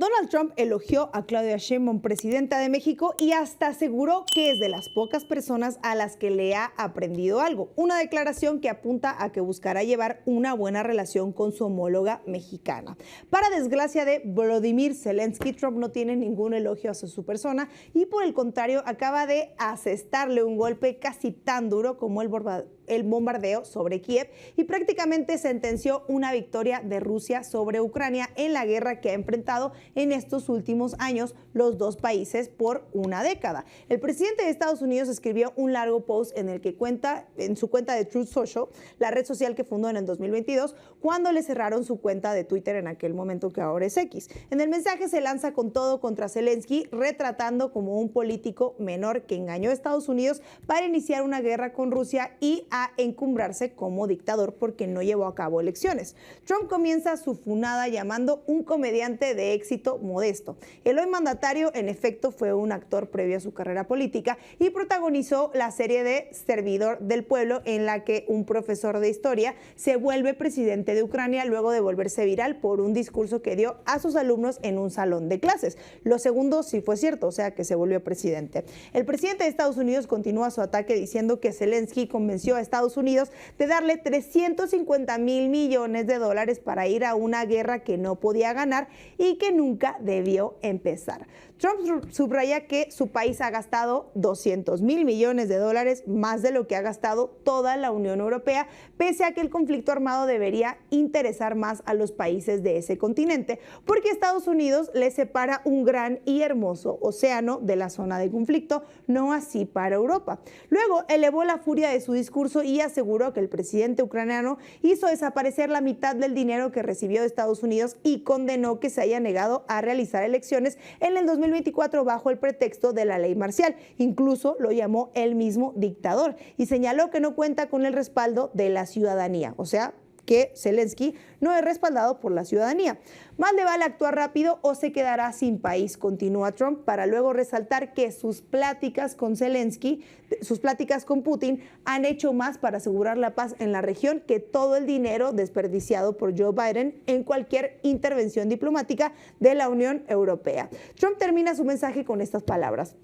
Donald Trump elogió a Claudia Sheinbaum, presidenta de México, y hasta aseguró que es de las pocas personas a las que le ha aprendido algo. Una declaración que apunta a que buscará llevar una buena relación con su homóloga mexicana. Para desgracia de Volodymyr Zelensky, Trump no tiene ningún elogio hacia su persona y por el contrario acaba de asestarle un golpe casi tan duro como el bombardeo sobre Kiev y prácticamente sentenció una victoria de Rusia sobre Ucrania en la guerra que ha enfrentado en estos últimos años los dos países por una década. El presidente de Estados Unidos escribió un largo post en el que cuenta en su cuenta de Truth Social, la red social que fundó en el 2022, cuando le cerraron su cuenta de Twitter en aquel momento que ahora es X. En el mensaje se lanza con todo contra Zelensky, retratando como un político menor que engañó a Estados Unidos para iniciar una guerra con Rusia y a encumbrarse como dictador porque no llevó a cabo elecciones. Trump comienza su funada llamando un comediante de éxito modesto. El hoy mandatario, en efecto, fue un actor previo a su carrera política y protagonizó la serie de Servidor del Pueblo, en la que un profesor de historia se vuelve presidente de Ucrania luego de volverse viral por un discurso que dio a sus alumnos en un salón de clases. Lo segundo sí fue cierto, o sea que se volvió presidente. El presidente de Estados Unidos continúa su ataque diciendo que Zelensky convenció a Estados Unidos de darle 350,000 millones de dólares para ir a una guerra que no podía ganar y que nunca debió empezar. Trump subraya que su país ha gastado 200,000 millones de dólares, más de lo que ha gastado toda la Unión Europea, pese a que el conflicto armado debería interesar más a los países de ese continente, porque Estados Unidos le separa un gran y hermoso océano de la zona de conflicto, no así para Europa. Luego elevó la furia de su discurso y aseguró que el presidente ucraniano hizo desaparecer la mitad del dinero que recibió de Estados Unidos y condenó que se haya negado a realizar elecciones en el 2024 bajo el pretexto de la ley marcial. Incluso lo llamó él mismo dictador y señaló que no cuenta con el respaldo de la ciudadanía, o sea, que Zelensky no es respaldado por la ciudadanía. Más le vale actuar rápido o se quedará sin país, continúa Trump, para luego resaltar que sus pláticas con Zelensky, sus pláticas con Putin, han hecho más para asegurar la paz en la región que todo el dinero desperdiciado por Joe Biden en cualquier intervención diplomática de la Unión Europea. Trump termina su mensaje con estas palabras: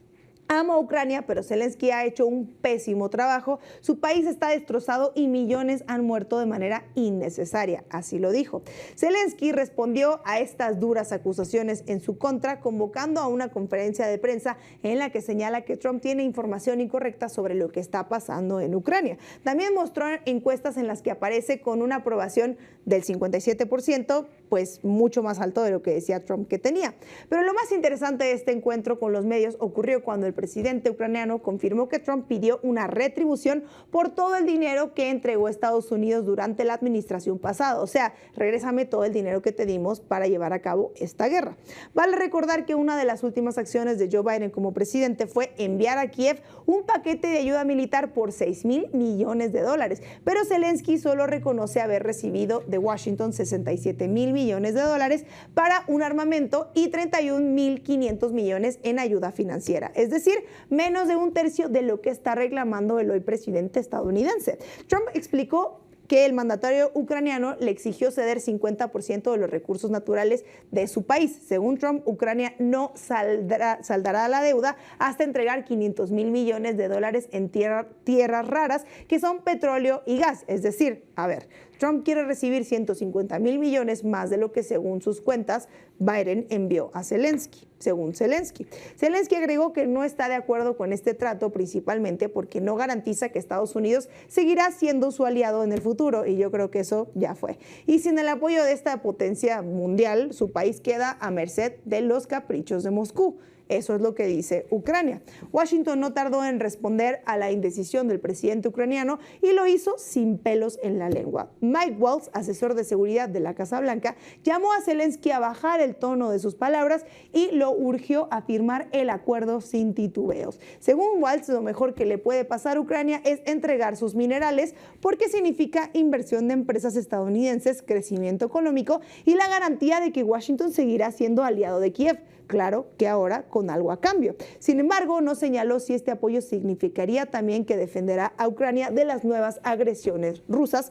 amo a Ucrania, pero Zelensky ha hecho un pésimo trabajo. Su país está destrozado y millones han muerto de manera innecesaria, así lo dijo. Zelensky respondió a estas duras acusaciones en su contra, convocando a una conferencia de prensa en la que señala que Trump tiene información incorrecta sobre lo que está pasando en Ucrania. También mostró encuestas en las que aparece con una aprobación del 57%, pues mucho más alto de lo que decía Trump que tenía. Pero lo más interesante de este encuentro con los medios ocurrió cuando el presidente ucraniano confirmó que Trump pidió una retribución por todo el dinero que entregó Estados Unidos durante la administración pasada. O sea, regrésame todo el dinero que te dimos para llevar a cabo esta guerra. Vale recordar que una de las últimas acciones de Joe Biden como presidente fue enviar a Kiev un paquete de ayuda militar por 6,000 millones de dólares. Pero Zelensky solo reconoce haber recibido de Washington 67,000 millones de dólares para un armamento y 31,500 millones en ayuda financiera. Es decir, menos de un tercio de lo que está reclamando el hoy presidente estadounidense. Trump explicó que el mandatario ucraniano le exigió ceder 50% de los recursos naturales de su país. Según Trump, Ucrania no saldará la deuda hasta entregar 500,000 millones de dólares en tierras raras, que son petróleo y gas. Es decir, Trump quiere recibir 150,000 millones más de lo que, según sus cuentas, Biden envió a Zelensky, según Zelensky. Zelensky agregó que no está de acuerdo con este trato, principalmente porque no garantiza que Estados Unidos seguirá siendo su aliado en el futuro, y yo creo que eso ya fue. Y sin el apoyo de esta potencia mundial, su país queda a merced de los caprichos de Moscú. Eso es lo que dice Ucrania. Washington no tardó en responder a la indecisión del presidente ucraniano y lo hizo sin pelos en la lengua. Mike Waltz, asesor de seguridad de la Casa Blanca, llamó a Zelensky a bajar el tono de sus palabras y lo urgió a firmar el acuerdo sin titubeos. Según Waltz, lo mejor que le puede pasar a Ucrania es entregar sus minerales, porque significa inversión de empresas estadounidenses, crecimiento económico y la garantía de que Washington seguirá siendo aliado de Kiev. Claro que ahora con algo a cambio. Sin embargo, no señaló si este apoyo significaría también que defenderá a Ucrania de las nuevas agresiones rusas,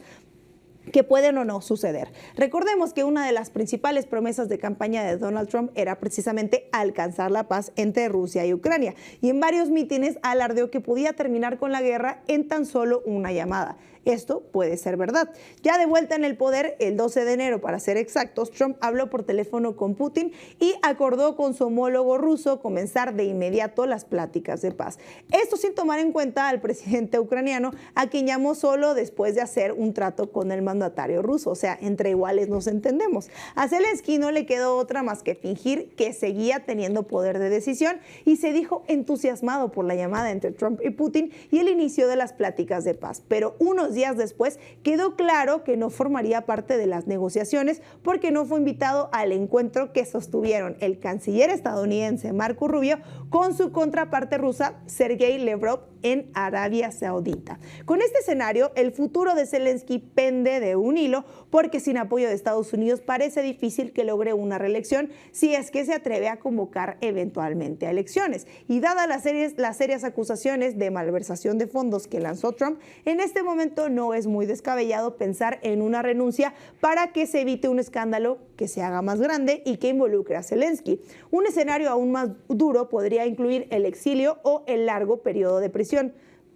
que pueden o no suceder. Recordemos que una de las principales promesas de campaña de Donald Trump era precisamente alcanzar la paz entre Rusia y Ucrania, y en varios mítines alardeó que podía terminar con la guerra en tan solo una llamada. Esto puede ser verdad. Ya de vuelta en el poder, el 12 de enero, para ser exactos, Trump habló por teléfono con Putin y acordó con su homólogo ruso comenzar de inmediato las pláticas de paz. Esto sin tomar en cuenta al presidente ucraniano, a quien llamó solo después de hacer un trato con el mandatario ruso. O sea, entre iguales nos entendemos. A Zelensky no le quedó otra más que fingir que seguía teniendo poder de decisión y se dijo entusiasmado por la llamada entre Trump y Putin y el inicio de las pláticas de paz. Pero unos días después quedó claro que no formaría parte de las negociaciones porque no fue invitado al encuentro que sostuvieron el canciller estadounidense Marco Rubio con su contraparte rusa Sergei Lavrov en Arabia Saudita. Con este escenario, el futuro de Zelensky pende de un hilo porque sin apoyo de Estados Unidos parece difícil que logre una reelección si es que se atreve a convocar eventualmente a elecciones. Y dadas las serias acusaciones de malversación de fondos que lanzó Trump, en este momento no es muy descabellado pensar en una renuncia para que se evite un escándalo que se haga más grande y que involucre a Zelensky. Un escenario aún más duro podría incluir el exilio o el largo periodo de prisión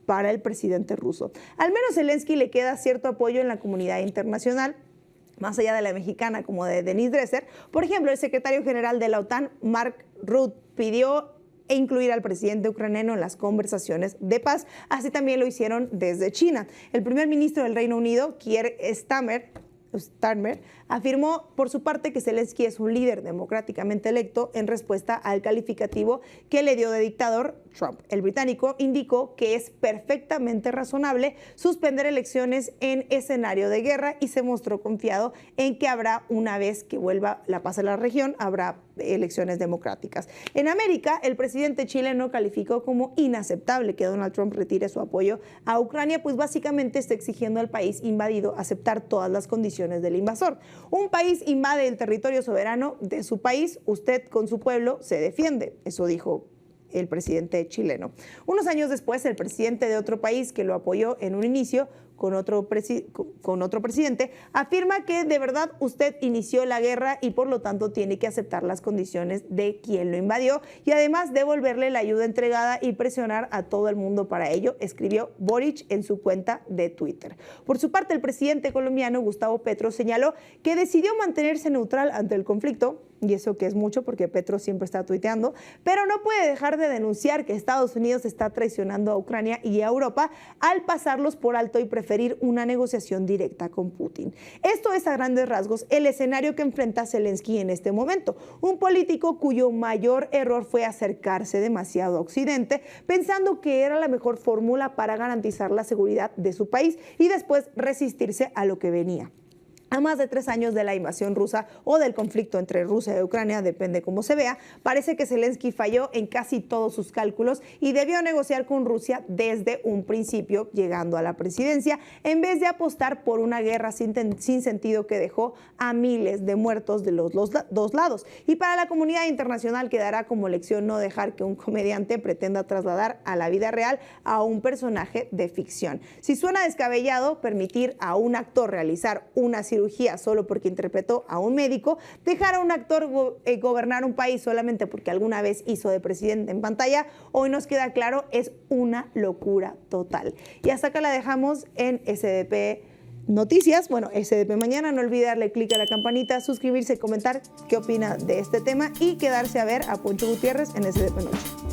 para el presidente ruso. Al menos Zelensky le queda cierto apoyo en la comunidad internacional, más allá de la mexicana como de Denise Dresser. Por ejemplo, el secretario general de la OTAN, Mark Rutte, pidió incluir al presidente ucraniano en las conversaciones de paz. Así también lo hicieron desde China. El primer ministro del Reino Unido, Keir Starmer, afirmó por su parte que Zelensky es un líder democráticamente electo en respuesta al calificativo que le dio de dictador Trump. El británico indicó que es perfectamente razonable suspender elecciones en escenario de guerra y se mostró confiado en que habrá, una vez que vuelva la paz a la región, habrá elecciones democráticas. En América, el presidente chileno calificó como inaceptable que Donald Trump retire su apoyo a Ucrania, pues básicamente está exigiendo al país invadido aceptar todas las condiciones del invasor. Un país invade el territorio soberano de su país, usted con su pueblo se defiende. Eso dijo el presidente chileno. Unos años después, el presidente de otro país que lo apoyó en un inicio con otro presidente, afirma que de verdad usted inició la guerra y por lo tanto tiene que aceptar las condiciones de quien lo invadió y además devolverle la ayuda entregada y presionar a todo el mundo para ello, escribió Boric en su cuenta de Twitter. Por su parte, el presidente colombiano Gustavo Petro señaló que decidió mantenerse neutral ante el conflicto, y eso que es mucho porque Petro siempre está tuiteando, pero no puede dejar de denunciar que Estados Unidos está traicionando a Ucrania y a Europa al pasarlos por alto y preferir una negociación directa con Putin. Esto es a grandes rasgos el escenario que enfrenta Zelensky en este momento, un político cuyo mayor error fue acercarse demasiado a Occidente, pensando que era la mejor fórmula para garantizar la seguridad de su país y después resistirse a lo que venía. A más de 3 años de la invasión rusa o del conflicto entre Rusia y Ucrania, depende cómo se vea, parece que Zelensky falló en casi todos sus cálculos y debió negociar con Rusia desde un principio, llegando a la presidencia, en vez de apostar por una guerra sin sentido que dejó a miles de muertos de los dos lados. Y para la comunidad internacional quedará como lección no dejar que un comediante pretenda trasladar a la vida real a un personaje de ficción. Si suena descabellado permitir a un actor realizar una cirugía solo porque interpretó a un médico, dejar a un actor gobernar un país solamente porque alguna vez hizo de presidente en pantalla, hoy nos queda claro, es una locura total. Y hasta acá la dejamos en SDP Noticias. Bueno, SDP Mañana. No olvide darle clic a la campanita, suscribirse, comentar qué opina de este tema y quedarse a ver a Poncho Gutiérrez en SDP Noche.